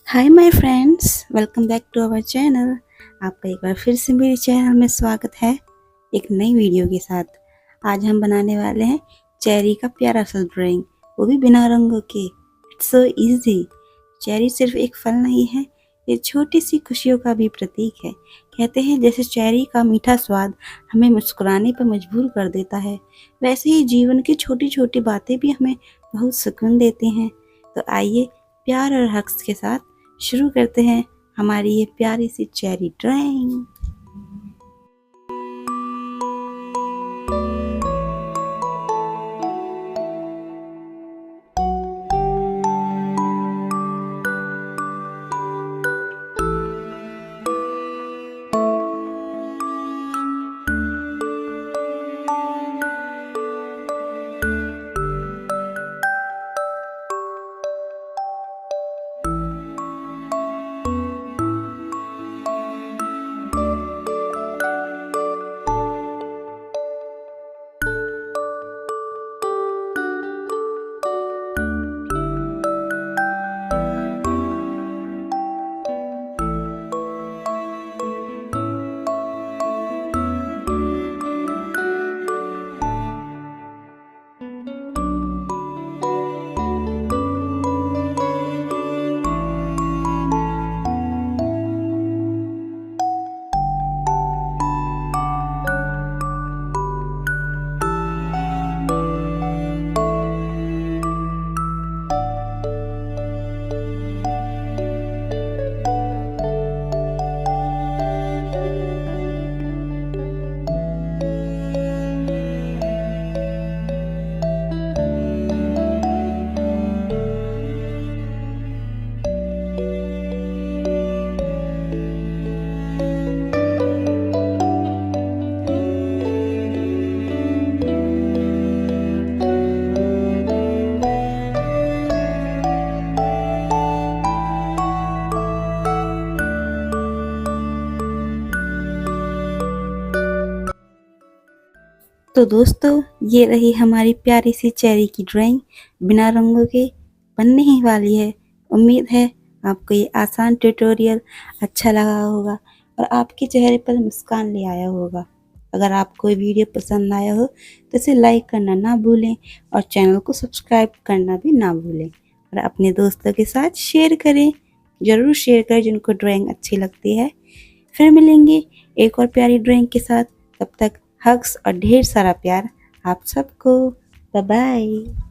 Hi my friends, welcome back to our channel. आपका एक बार फिर से मेरे चैनल में स्वागत है एक नई वीडियो के साथ। आज हम बनाने वाले हैं चेरी का प्यारा सा ड्राइंग, वो भी बिना रंगों के। It's so easy. चेरी सिर्फ एक फल नहीं है, ये छोटी सी खुशियों का भी प्रतीक है। कहते हैं जैसे चेरी का मीठा स्वाद हमें मुस्कुराने पर मजबूर कर देता है, वैसे ही जीवन की छोटी छोटी बातें भी हमें बहुत सुकून देती हैं। तो आइए प्यार और हक्स के साथ शुरू करते हैं हमारी ये प्यारी सी चेरी ड्राइंग। तो दोस्तों, ये रही हमारी प्यारी सी चेरी की ड्राइंग, बिना रंगों के बनने ही वाली है। उम्मीद है आपको ये आसान ट्यूटोरियल अच्छा लगा होगा और आपके चेहरे पर मुस्कान ले आया होगा। अगर आपको ये वीडियो पसंद आया हो तो इसे लाइक करना ना भूलें और चैनल को सब्सक्राइब करना भी ना भूलें और अपने दोस्तों के साथ शेयर करें। ज़रूर शेयर करें जिनको ड्राइंग अच्छी लगती है। फिर मिलेंगे एक और प्यारी ड्राइंग के साथ। तब तक हग्स और ढेर सारा प्यार आप सबको। Bye bye.